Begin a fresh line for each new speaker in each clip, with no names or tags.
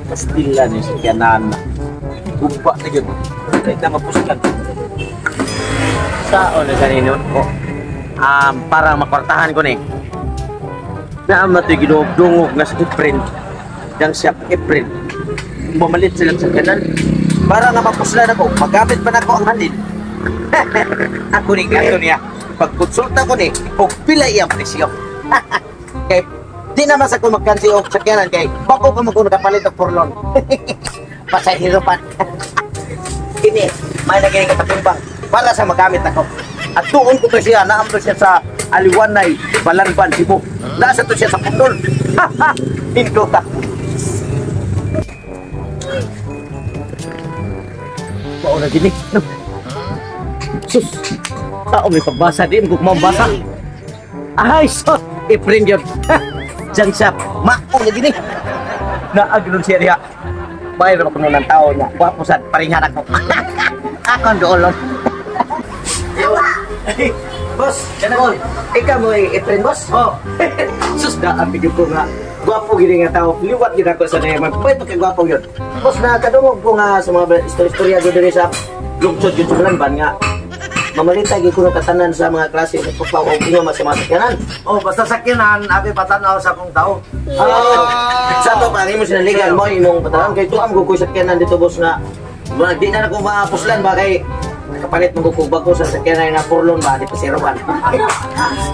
Pastila ni sa kanan. Gumpa na yun. Kahit na mapuslan. Sao na kanino? Para makwartahan ko ni. Naama ito'y ginugdungog na sa April. Yang siya April. Bumalit sila sa kanan. Para nga mapuslan ako. Magamit pa na ako ang halin. Ako ni kato niya. Pagkonsulta ko ni, o pila iyang presyo. Kaya di naman sa kung magkansi o sakyanan kay bako pa mag nakapalit ng porlon. Pasahero pa. Kini, may naging katapimbang para sa magamit ako. At tuon ko to siya, naamto siya sa Aliwanay, Balanban, Cebu. Nasa to siya sa Pundol. Hindota. Mauna gini. Sus, tao may pagbasa din, kung mabasa. Ay, sus, i-print yun. Diyan siya, mauna gini. Naagnon siya niya. Mayroon ako ng tao niya. Wapusan, paringan ako. Ako ang doon. Boss, ganun. Ikaw mo i-print, boss? Oo. Sus, naapigil ko nga. Gwapo gini nga tao. Liwat gina ko sa nayaman. Pwede ka gwapo yun. Boss, nakadungog ko nga sa mga istorya ko din sa lungsod yun sa Balanban nga. Mamalita gid ko katanan sa mga klase ng pagpaw o nga sa mga sakyanan. Oh, basta sakyanan, abi patanaw sa akong tao. Sa to pa mo sinaligan mo imong patanan kay tuam ko sakyanan dito boss nga. Di na ako mapuslan ba kay kapalit mo ko bago sa sakyanan na porlon ba di pasiroban.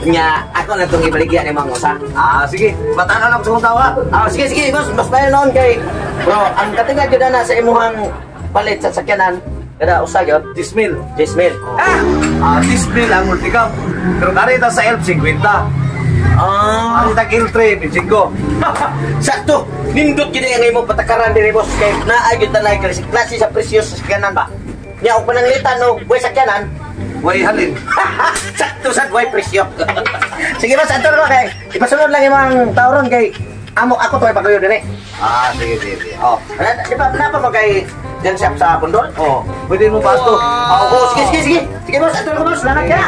Nya ako na tong ibaligyan ni Mang Usa. Sige, patanan ako sa akong tao. Sige boss, mas bayan noon kay bro, ang katingad jud na sa imuhang palit sa sakyanan. Kada usa gyud 10,000. 10,000.
10,000 ang multicam. Pero karita sa ELP 50. Ang tag-entry 5.
Sakto. Nindot gid ang imong patakaran diri boss kay naa gyud tanay klase sa presyo sa sakyanan ba. Nya og pananglitan no, buhay sakyanan,
Way halin.
sakto sa buhay presyo. Sige boss, ator ko kay ipasunod lang imong tawron kay ako to ay pagayo diri.
Sige.
Oh, di ba napa mo kay dyan siya sa Bundol?
Oh, pwede mo pa ito.
Sige. Sige boss, ato ko boss, lanag ka.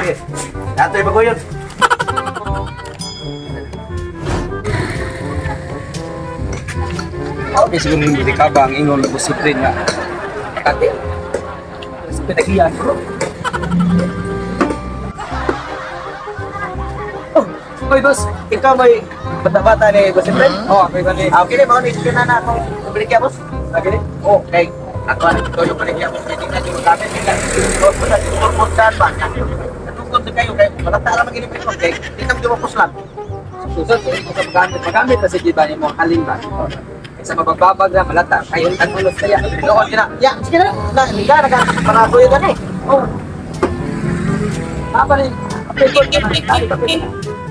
Ato yung bagoyot.
Okay, siguro hindi ka ba ang ingon na disiplin nga. Kati. Pinagiyan bro.
Oy boss, ikaw may bata-bata ni boss friend?
Oh, may gani.
Okay, mo ni na na akong balik boss. Okay. Okay. Ako ang tulong pa rin niya kung hindi na yung gamit nila. Huwag mo na yung turmod-saan ba? Natungkod na kayo, wala tala mag-inipin ko, hindi kami dumapos lang.
Susod, sa magamit na sige ba ni mo halin ba? Sa mabagbabag na malata, kayong tagulos kaya.
Doon ka na. Ya, sige na. Liga, nagkaparagoy ka na eh.
Oh. Apa rin?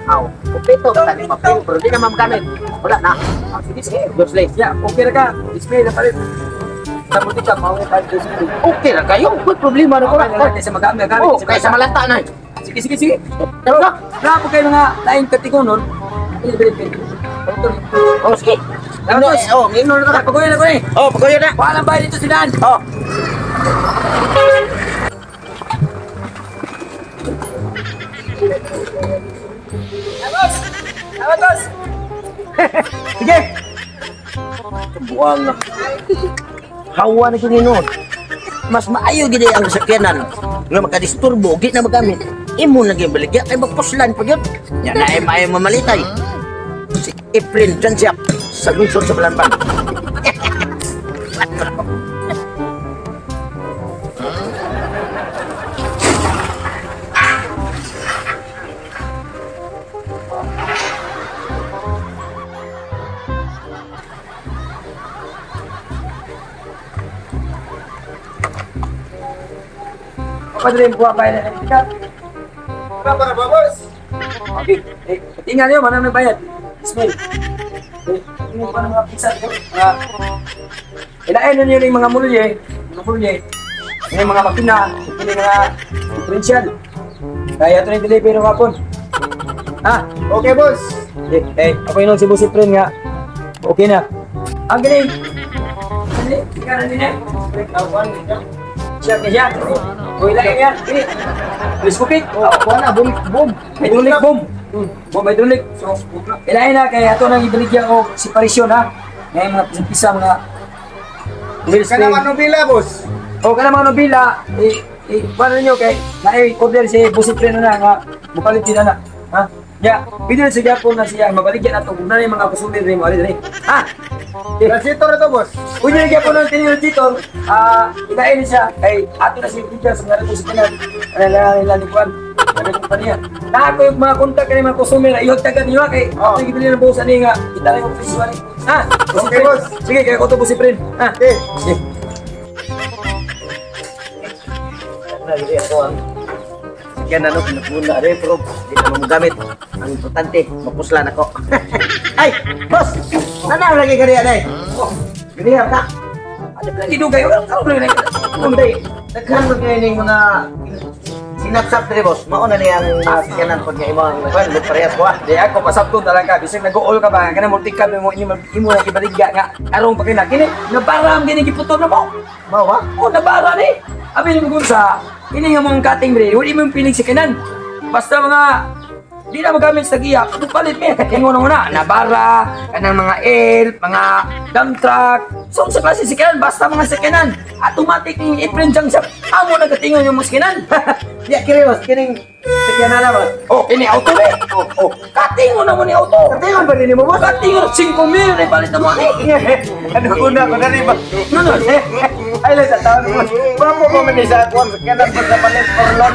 Aw, kupito, tali mapil, pero di naman gamit. Wala na. Sige, Gosling.
Yeah, okay na ka. Display na pa rin. Sa butika, mawin pa rin.
Okay na kayo, may problema na ko lang.
Sa magamit,
Oh, kaya sa malata na eh.
Sige. Pero, wala po kayo mga laing katigunon.
Oh, sige. Ngino na ka.
Paguyo na ko eh.
Oh, pagoy na.
Walang bahay dito si Dan.
Oh.
Abos!
Sige. Buwang na. Hawa na kinino. Mas maayo gid ang sakyanan nga makadisturbo, di na magamit. Imo lagi baligya kay magpuslan pa gyud. Nya na ay mamalitay. Si Efren dyan siya sa lungsod sa Balanban.
Padre, buha ba na ikat?
Para babos.
Okay. Tingnan niyo, mana may bayad. Smell. Tingnan pa ng mga pizza ko. Ilain na niyo yung mga mulye. Yung mga makina. Yung mga differential. Kaya ito na yung delivery ng hapon.
Okay, boss.
Ako yun si Boss Efren nga. Okay na. Ang galing. Tingnan na niya. Siya. Uy, lain yan. Please cooking.
Wala, boom.
Hydraulic bomb. Mo may dulik. So, ilain na kay ato nang ibaligyan ko separasyon ha. Ngay mga pisa mga
Kana man nobila, boss.
o kana mga nobila paano nyo kay na-order si Busipre na nga mupalit din na ha? Ya, pwede na siya po na siya mabaligyan nato kung na yung mga kusumin rin mo alin rin ha?
Transistor ito, boss.
Pwede na po ng tinilititor itayin siya kay ato na si Peter sa mga si Pinan lalikuan sabi ko pa niya na ako yung mga kontak ka ng mga kusumin ihog tagan niyo kay ato yung ibili ng buhusan niya nga kita na yung presyo ni ha?
Okay, boss.
Sige, kaya ko ito Busipre ha?
Okay.
Sige.
Nagiri ako ang sakyan ano, pinagmula rin, pero hindi naman magamit. Ang importante, mapuslan ako. Ay, boss! Ano lagi ka riyan, eh? Oh, ganyan ka.
Ano ka gidugay? Wala ka rin
Kundi, nagkaroon mo kayo ng mga sinapsap rin, boss. Mauna niya ang sakyanan pag niya imang parehas ko, ah.
Di ako pasabto talaga bisag nag-uol ka ba kana multikal mo imo na ibaligya nga arong pa kina kini nabaram gini giputon na mo.
Mau ba?
O nabara ni. Abi mo gunsa ini nga mong cutting bre wala mo piling sa kanan. Basta mga di na magamit sa giya palit mi katingon na nabara kanang mga elf mga dump truck so sa klase si kanan basta mga sakanan automatic yung i-print jang sa amo na katingon yung muskinan.
Ya, kiri, boss. Kiring sakyanan na, boss.
Oh, ini auto be. Oh, katingon na mo ni auto.
Katingon ba din mo, boss?
Katingon 5,000 na palit na mo ni.
Ano una ko na rin ba?
Ano?
Ay, lang sa taon mo. Wala po ko man sa akuan. Sakyanan pa sa palit, Orlon.